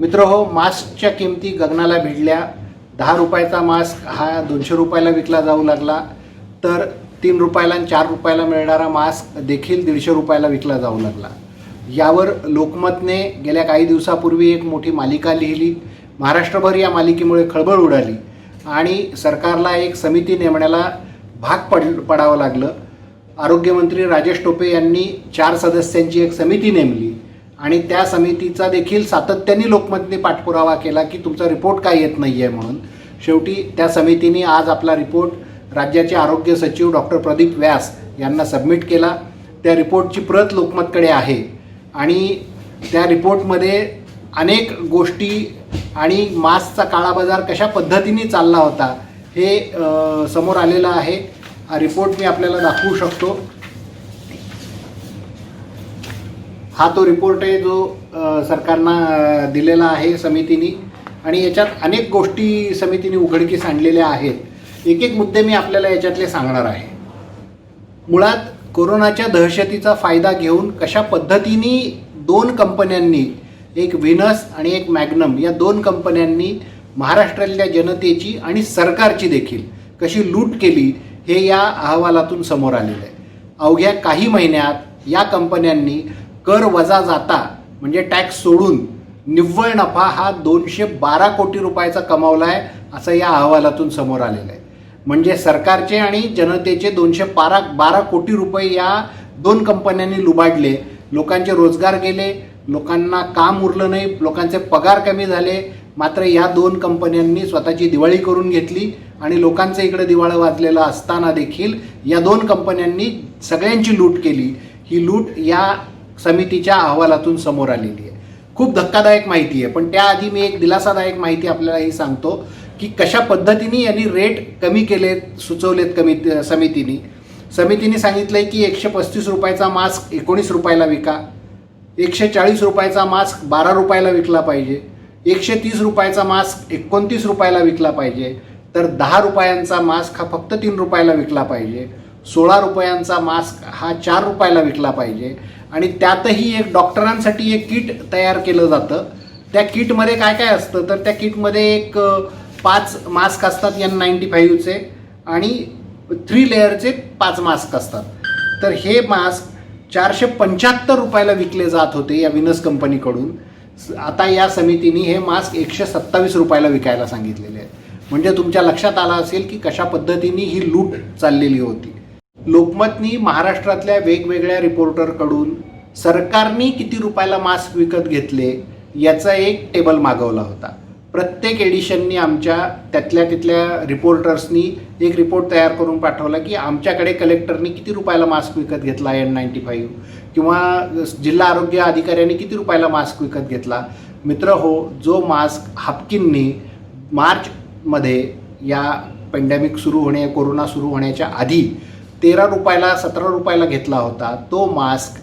मित्रहो, मास्कच्या किमती गगनाला भिडल्या. 10 रुपयाचा मास्क हा 200 रुपयाला विकला जाऊ लागला, तर 3 रुपयाला आणि 4 रुपयाला मिळणारा मास्क देखील 150 रुपयाला विकला जाऊ लागला. यावर लोकमतने गेल्या काही दिवसापूर्वी एक मोठी मालिका लिहिली. महाराष्ट्रभर या मालिकेमुळे खळबळ उडाली आणि सरकारला एक समिती नेमण्याला भाग पडावं लागलं. आरोग्यमंत्री राजेश टोपे यांनी 4 सदस्यांची एक समिती नेमली आणि त्या समितीचा देखील सातत्याने लोकमतने पाठपुरावा केला की तुमचा रिपोर्ट काय येत नाही आहे म्हणून. शेवटी त्या समितीने आज आपला रिपोर्ट राज्याचे आरोग्य सचिव डॉक्टर प्रदीप व्यास यांना सबमिट केला. त्या रिपोर्टची प्रत लोकमतकडे आहे आणि त्या रिपोर्टमध्ये अनेक गोष्टी आणि मास्कचा काळाबाजार कशा पद्धतीने चालला होता हे समोर आलेलं आहे. हा रिपोर्ट मी आपल्याला दाखवू शकतो. हा तो रिपोर्ट आहे जो सरकारनं दिलेला आहे समितीने आणि याच्यात अनेक गोष्टी समितीने उघडकीस आणलेल्या आहेत. एक एक मुद्दे मी आपल्याला याच्यातले सांगणार आहे. मुळात कोरोनाच्या दहशतीचा फायदा घेऊन कशा पद्धतीने 2 कंपन्यांनी, एक व्हिनस आणि एक मॅग्नम, या 2 कंपन्यांनी महाराष्ट्रातल्या जनतेची आणि सरकारची देखील कशी लूट केली हे या अहवालातून समोर आलेलं आहे. अवघ्या काही महिन्यात या कंपन्यांनी कर वजा जाता म्हणजे टॅक्स सोडून निव्वळ नफा हा 212 कोटी रुपयाचा कमावला आहे असं या अहवालातून समोर आलेलं आहे. म्हणजे सरकारचे आणि जनतेचे 212 कोटी रुपये या 2 कंपन्यांनी लुबाडले. लोकांचे रोजगार गेले, लोकांना काम उरलं नाही, लोकांचे पगार कमी झाले. मात्र या 2 कंपन्यांनी स्वतःची दिवाळी करून घेतली आणि लोकांचं इकडे दिवाळं वाजलेलं असताना देखील या 2 कंपन्यांनी सगळ्यांची लूट केली. ही लूट या समितीच्या अहवालातून समोर आलेली आहे. खूप धक्कादायक माहिती आहे, पण त्याआधी मी एक दिलासादायक माहिती आपल्याला ही सांगतो की कशा पद्धतीने यांनी रेट कमी केलेत, सुचवलेत समितीने सांगितलं आहे की 135 रुपयाचा मास्क 19 रुपयाला विका, 140 रुपयाचा मास्क 12 रुपयाला विकला पाहिजे, 130 रुपयाचा मास्क 29 रुपयाला विकला पाहिजे, तर 10 रुपयांचा मास्क हा फक्त 3 रुपयाला विकला पाहिजे, 16 रुपयांचा मास्क हा 4 रुपयाला विकला पाहिजे. आणि त्यातही एक डॉक्टरांसाठी एक किट तयार केलं जातं. त्या किटमध्ये काय काय असतं तर त्या किटमध्ये एक 5 मास्क असतात N95चे आणि 3 लेअरचे 5 मास्क असतात. तर हे मास्क 475 रुपयाला विकले जात होते या व्हिनस कंपनीकडून. आता या समितीने हे मास्क 127 रुपयाला विकायला सांगितलेले आहेत. म्हणजे तुमच्या लक्षात आलं असेल की कशा पद्धतीने ही लूट चाललेली होती. लोकमतनी महाराष्ट्रातल्या वेगवेगळ्या रिपोर्टरकडून सरकारने किती रुपयाला मास्क विकत घेतले याचा एक टेबल मागवला होता. प्रत्येक एडिशननी आमच्या तिथल्या रिपोर्टर्सनी एक रिपोर्ट तयार करून पाठवला की आमच्याकडे कलेक्टरनी किती रुपयाला मास्क विकत घेतला N95 किंवा जिल्हा आरोग्य अधिकाऱ्यांनी किती रुपयाला मास्क विकत घेतला. मित्र हो, जो मास्क हापकिननी मार्चमध्ये या पॅन्डेमिक कोरोना सुरू होण्याच्या आधी 13 रुपयाला 17 रुपयाला घेतला होता, तो मास्क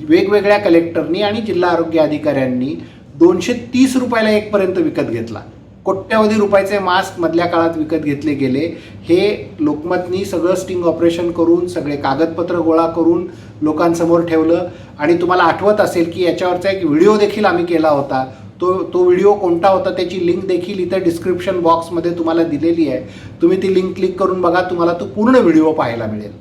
वेगवेगळ्या कलेक्टरनी आणि जिल्हा आरोग्य अधिकाऱ्यांनी 230 रुपयाला एकपर्यंत विकत घेतला. कोट्यवधी रुपयाचे मास्क मधल्या काळात विकत घेतले गेले. हे लोकमतनी सगळं स्टिंग ऑपरेशन करून सगळे कागदपत्र गोळा करून लोकांसमोर ठेवलं. आणि तुम्हाला आठवत असेल की याच्यावरचा एक व्हिडिओ देखील आम्ही केला होता. तो व्हिडिओ कोणता होता त्याची लिंक देखील इथं डिस्क्रिप्शन बॉक्समध्ये तुम्हाला दिलेली आहे. तुम्ही ती लिंक क्लिक करून बघा, तुम्हाला तो पूर्ण व्हिडिओ पाहायला मिळेल.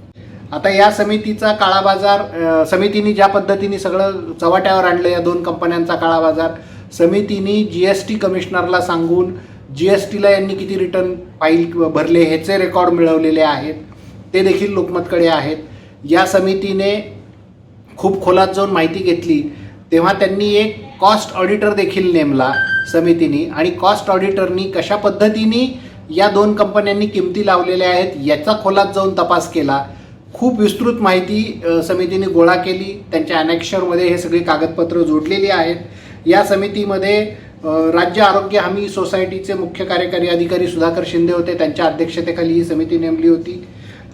आता या समितीचा काळाबाजार, समितीने ज्या पद्धतीने सगळं चव्हाट्यावर आणलं या 2 कंपन्यांचा काळाबाजार, समितीने GST कमिशनरला सांगून GSTला यांनी किती रिटर्न फाईल भरले ह्याचे रेकॉर्ड मिळवलेले आहेत, ते देखील लोकमतकडे आहेत. या समितीने खूप खोलात जाऊन माहिती घेतली तेव्हा त्यांनी एक कॉस्ट ऑडिटर देखील नेमला समितीने आणि कॉस्ट ऑडिटरनी कशा पद्धतीने या 2 कंपन्यांनी किमती लावलेल्या आहेत याचा खोलात जाऊन तपास केला. खूप विस्तृत माहिती समितीने गोळा केली. त्यांच्या ॲनेक्शरमध्ये हे सगळी कागदपत्र जोडलेली आहेत. या समितीमध्ये राज्य आरोग्य हमी सोसायटीचे मुख्य कार्यकारी अधिकारी सुधाकर शिंदे होते. त्यांच्या अध्यक्षतेखाली ही समिती नेमली होती.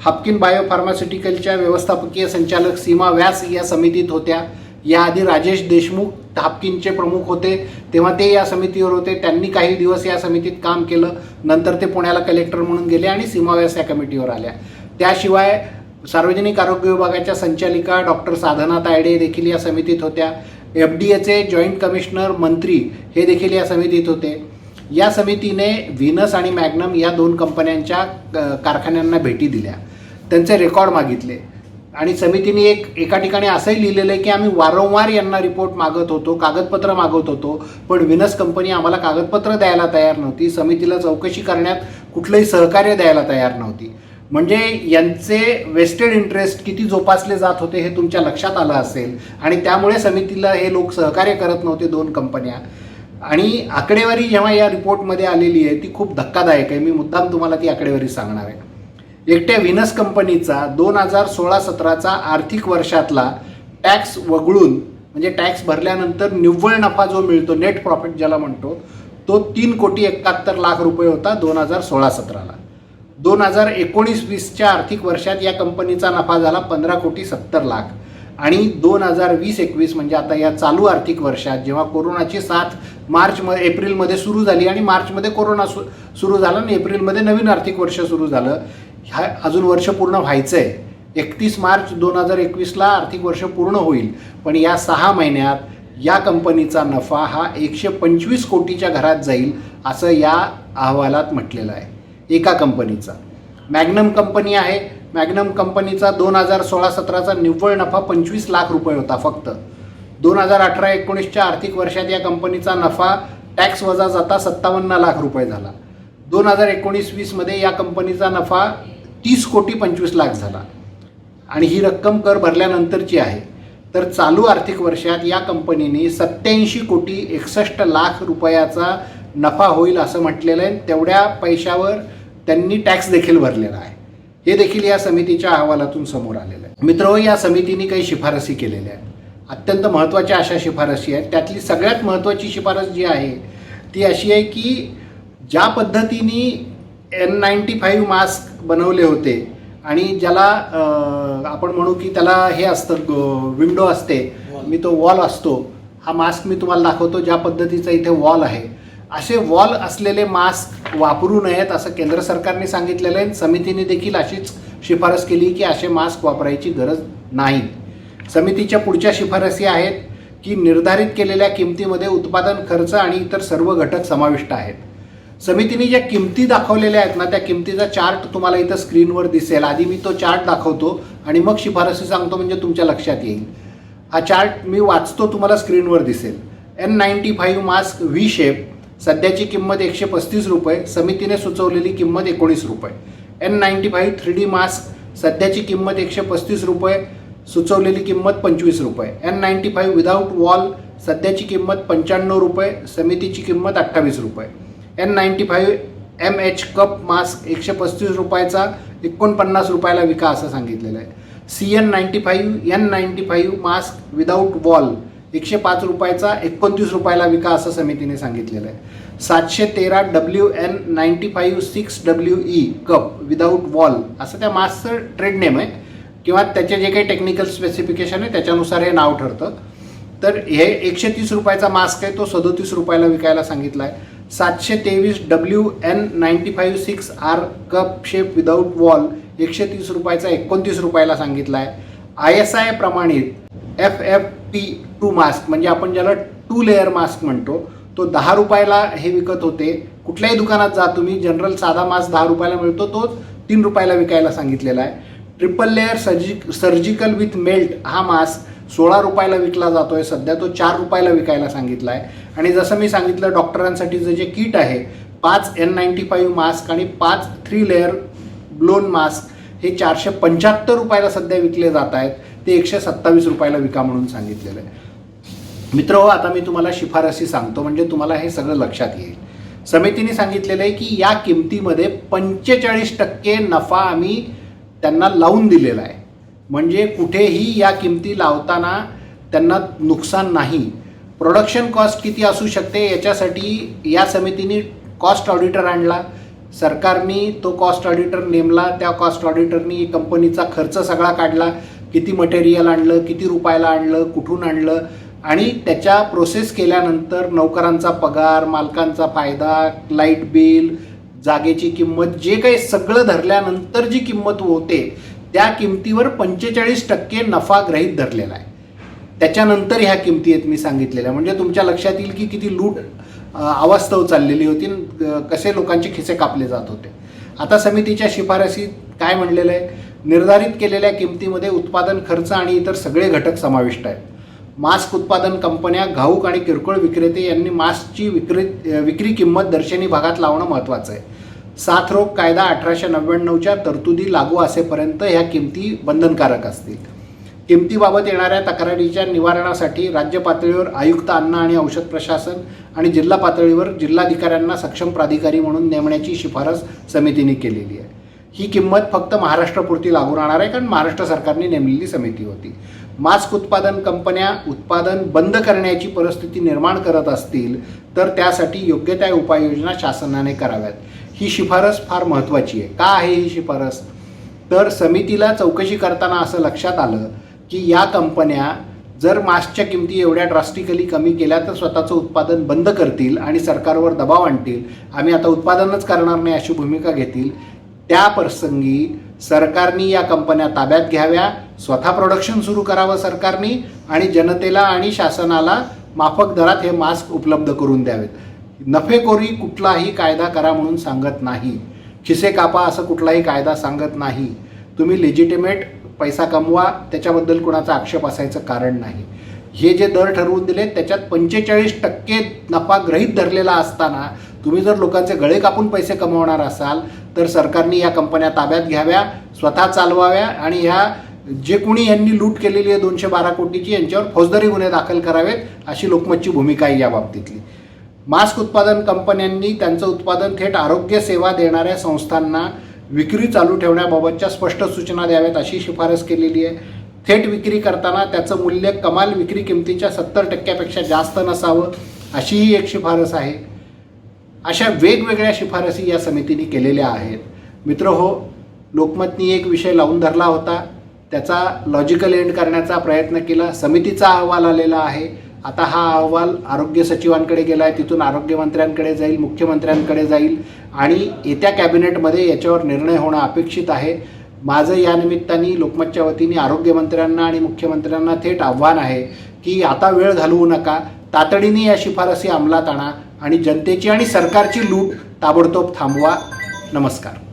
हापकिन बायो फार्मास्युटिकलच्या व्यवस्थापकीय संचालक सीमा व्यास या समितीत होत्या. याआधी राजेश देशमुख हापकिनचे प्रमुख होते, तेव्हा ते या समितीवर होते. त्यांनी काही दिवस या समितीत काम केलं. नंतर ते पुण्याला कलेक्टर म्हणून गेले आणि सीमा व्यास या कमिटीवर आल्या. त्याशिवाय सार्वजनिक आरोग्य विभागाच्या संचालिका डॉक्टर साधना तायडे देखील या समितीत होत्या. FDAचे जॉईंट कमिशनर मंत्री हे देखील या समितीत होते. या समितीने व्हीनस आणि मॅग्नम या 2 कंपन्यांच्या कारखान्यांना भेटी दिल्या, त्यांचे रेकॉर्ड मागितले आणि समितीने एका ठिकाणी असंही लिहिलेलं आहे की आम्ही वारंवार यांना रिपोर्ट मागत होतो, कागदपत्र मागत होतो, पण व्हीनस कंपनी आम्हाला कागदपत्र द्यायला तयार नव्हती, समितीला चौकशी करण्यात कुठलंही सहकार्य द्यायला तयार नव्हती. म्हणजे यांचे वेस्टेड इंटरेस्ट किती जोपासले जात होते हे तुमच्या लक्षात आलं असेल आणि त्यामुळे समितीला हे लोक सहकार्य करत नव्हते 2 कंपन्या. आणि आकडेवारी जेव्हा या रिपोर्टमध्ये आलेली आहे ती खूप धक्कादायक आहे. मी मुद्दाम तुम्हाला ती आकडेवारी सांगणार आहे. एकट्या व्हीनस कंपनीचा 2016-17चा आर्थिक वर्षातला टॅक्स वगळून म्हणजे टॅक्स भरल्यानंतर निव्वळ नफा जो मिळतो, नेट प्रॉफिट ज्याला म्हणतो, तो 3,71,00,000 रुपये होता 2016-17ला. 2019-20च्या आर्थिक वर्षात या कंपनीचा नफा झाला 15,70,00,000 आणि 2020-21 म्हणजे आता या चालू आर्थिक वर्षात जेव्हा कोरोनाची साथ एप्रिलमध्ये सुरू झाली आणि मार्चमध्ये कोरोना सुरू झाला आणि एप्रिलमध्ये नवीन आर्थिक वर्ष सुरू झालं, ह्या अजून वर्ष पूर्ण व्हायचं आहे. 31 मार्च 2021ला आर्थिक वर्ष पूर्ण होईल, पण या 6 महिन्यात या कंपनीचा नफा हा 125 कोटीच्या घरात जाईल असं या अहवालात म्हटलेलं आहे. एका कंपनीचा मॅग्नम कंपनी आहे. मॅग्नम कंपनीचा 2016-17चा निव्वळ नफा 25 लाख रुपये होता फक्त. 2018-19च्या आर्थिक वर्षात या कंपनीचा नफा टॅक्स वजा जाता 57 लाख रुपये झाला. 2019-20मध्ये या कंपनीचा नफा 30,25,00,000 झाला आणि ही रक्कम कर भरल्यानंतरची आहे. तर चालू आर्थिक वर्षात या कंपनीने 87,61,00,000 रुपयाचा नफा होईल असं म्हटलेलं आहे. तेवढ्या पैशावर त्यांनी टॅक्स देखील भरलेला आहे. हे देखील या समितीच्या अहवालातून समोर आलेलं आहे. मित्रहो, या समितीने काही शिफारसी केलेल्या आहेत. अत्यंत महत्त्वाच्या अशा शिफारसी आहेत. त्यातली सगळ्यात महत्त्वाची शिफारस जी आहे ती अशी आहे की ज्या पद्धतीने N95 मास्क बनवले होते आणि ज्याला आपण म्हणू की त्याला हे असतं, विंडो असते, मी तो वॉल असतो, हा मास्क मी तुम्हाला दाखवतो ज्या पद्धतीचा इथे वॉल आहे, असे वॉल असलेले मास्क वापरू नयेत असं केंद्र सरकारने सांगितलेलं आहे. समितीने देखील अशीच शिफारस केली की असे मास्क वापरायची गरज नाही. समितीच्या पुढच्या शिफारसी आहेत की निर्धारित केलेल्या किमतीमध्ये उत्पादन खर्च आणि इतर सर्व घटक समाविष्ट आहेत. समितीने ज्या किमती दाखवलेल्या आहेत ना, त्या किमतीचा चार्ट तुम्हाला इथं स्क्रीनवर दिसेल. आधी मी तो चार्ट दाखवतो आणि मग शिफारसी सांगतो म्हणजे तुमच्या लक्षात येईल. हा चार्ट मी वाचतो, तुम्हाला स्क्रीनवर दिसेल. N95 मास्क व्ही शेप सध्याची किंमत 135 रुपये, समितीने सुचवलेली किंमत 19 रुपये. N95 3D मास्क सध्याची किंमत 135 रुपये, सुचवलेली किंमत 25 रुपये. N95 विदाऊट वॉल सध्याची किंमत 95 रुपये, समितीची किंमत 28 रुपये. N95 MH कप मास्क 135 रुपयाचा 49 रुपयाला विका असं सांगितलेलं आहे. N95 मास्क विदाऊट वॉल 105 रुपयाचा 29 रुपयाला विका असं समितीने सांगितलेलं आहे. 713 WN95 6WE cup without wall असं त्या मास्कचं ट्रेड नेम आहे किंवा त्याचे जे काही टेक्निकल स्पेसिफिकेशन आहे त्याच्यानुसार हे नाव ठरतं. तर हे 130 रुपयाचा मास्क आहे, तो 37 रुपयाला विकायला सांगितला आहे. 723 WN95 6R cup shape without wall 130 रुपयाचा 29 रुपयाला सांगितला आहे. ISI प्रमाणित FFP2 मास्क म्हणजे आपण ज्याला 2 लेअर मास्क म्हणतो, तो 10 रुपयाला हे विकत होते. कुठल्याही दुकानात जा तुम्ही, जनरल साधा मास्क 10 रुपयाला मिळतो, तो 3 रुपयाला विकायला सांगितलेला आहे. Triple layer surgical with melt हा मास्क 16 रुपयाला विकला जातो आहे, सध्या तो 4 रुपयाला विकायला सांगितला आहे. आणि जसं मी सांगितलं, डॉक्टरांसाठीचं जे किट आहे 5 N95 मास्क आणि 5 3 लेअर ब्लोन मास्क हे 475 रुपयाला सध्या विकले जात आहेत, ते 127 रुपयाला विका म्हणून सांगितलेलं आहे. मित्रहो, आता मी तुम्हाला शिफारसी सांगतो म्हणजे तुम्हाला हे सगळं लक्षात येईल. समितीने सांगितलेलं आहे की या किमतीमध्ये 45% नफा आम्ही त्यांना लावून दिलेला आहे, म्हणजे कुठेही या किमती लावताना त्यांना नुकसान नाही. प्रोडक्शन कॉस्ट किती असू शकते याच्यासाठी या समितीने कॉस्ट ऑडिटर आणला. सरकारने तो कॉस्ट ऑडिटर नेमला. त्या कॉस्ट ऑडिटरनी कंपनीचा खर्च सगळा काढला, किती मटेरियल आणलं, किती रुपयाला आणलं, कुठून आणलं आणि त्याच्या प्रोसेस केल्यानंतर नोकरांचा पगार, मालकांचा फायदा, लाईट बिल, जागेची किंमत, जे काही सगळं धरल्यानंतर जी किंमत होते त्या किमतीवर 45% नफा गृहीत धरलेला आहे. त्याच्यानंतर ह्या किमती आहेत मी सांगितलेल्या. म्हणजे तुमच्या लक्षात येईल की किती लूट अवास्तव चाललेली होती, कसे लोकांचे खिसे कापले जात होते. आता समितीच्या शिफारसी काय म्हणलेलं आहे, निर्धारित केलेल्या किमतीमध्ये उत्पादन खर्च आणि इतर सगळे घटक समाविष्ट आहेत. मास्क उत्पादन कंपन्या, घाऊक आणि किरकोळ विक्रेते यांनी मास्कची विक्री किंमत दर्शनी भागात लावणं महत्त्वाचं आहे. साथरोग कायदा 1899च्या तरतुदी लागू असेपर्यंत ह्या किमती बंधनकारक असतील. किमतीबाबत येणाऱ्या तक्रारीच्या निवारणासाठी राज्य पातळीवर आयुक्त अन्न आणि औषध प्रशासन आणि जिल्हा पातळीवर जिल्हाधिकाऱ्यांना सक्षम प्राधिकारी म्हणून नेमण्याची शिफारस समितीने केलेली आहे. ही किंमत फक्त महाराष्ट्रापुरती लागू राहणार आहे, कारण महाराष्ट्र सरकारने नेमलेली समिती होती. मास्क उत्पादन कंपन्या उत्पादन बंद करण्याची परिस्थिती निर्माण करत असतील तर त्यासाठी योग्य त्या उपाययोजना शासनाने कराव्यात. ही शिफारस फार महत्त्वाची आहे. का आहे ही शिफारस? तर समितीला चौकशी करताना असं लक्षात आलं की या कंपन्या जर मास्कच्या किमती एवढ्या ड्रास्टिकली कमी केल्या तर स्वतःचं उत्पादन बंद करतील आणि सरकारवर दबाव आणतील, आम्ही आता उत्पादनच करणार नाही अशी भूमिका घेतील. त्या प्रसंगी सरकारने या कंपन्या ताब्यात घ्याव्या, स्वतः प्रोडक्शन सुरू करावं सरकारने आणि जनतेला आणि शासनाला माफक दरात हे मास्क उपलब्ध करून द्यावेत. नफेखोरी कुठलाही कायदा करा म्हणून सांगत नाही, खिसे कापा असं कुठलाही कायदा सांगत नाही. तुम्ही लेजिटिमेट पैसा कमवा, त्याच्याबद्दल कुणाचा आक्षेप असायचं कारण नाही. हे जे दर ठरवून दिले त्याच्यात 45% नफा गृहीत धरलेला असताना तुम्ही जर लोकांचे गळे कापून पैसे कमवणार असाल तर सरकारने या कंपन्या ताब्यात घ्याव्या, स्वतः चालवाव्या आणि ह्या जे कोणी यांनी लूट केलेली आहे 212 कोटीची यांच्यावर फौजदारी गुन्हे दाखल करावेत, अशी लोकमतची भूमिका आहे या बाबतीतली. मास्क उत्पादन कंपन्यांनी त्यांचं उत्पादन थेट आरोग्य सेवा देणाऱ्या संस्थांना विक्री चालू ठेवण्याबाबतच्या स्पष्ट सूचना द्याव्यात अशी शिफारस केलेली आहे. थेट विक्री करताना त्याचं मूल्य कमाल विक्री किमतीच्या 70% जास्त नसावं अशीही एक शिफारस आहे. अशा वेगवेगळ्या शिफारसी या समितीने केलेल्या आहेत. मित्रहो, लोकमतनी एक विषय लावून धरला होता, त्याचा लॉजिकल एंड करण्याचा प्रयत्न केला. समितीचा अहवाल आलेला आहे. आता हा अहवाल आरोग्य सचिवांकडे गेला आहे, तिथून आरोग्यमंत्र्यांकडे जाईल, मुख्यमंत्र्यांकडे जाईल आणि येत्या कॅबिनेटमध्ये याच्यावर निर्णय होणं अपेक्षित आहे. माझं या निमित्ताने लोकमतच्या वतीने आरोग्यमंत्र्यांना आणि मुख्यमंत्र्यांना थेट आव्हान आहे की आता वेळ घालवू नका, तातडीने या शिफारसी अंमलात आणा आणि जनतेची आणि सरकारची लूट ताबडतोब थांबवा. नमस्कार.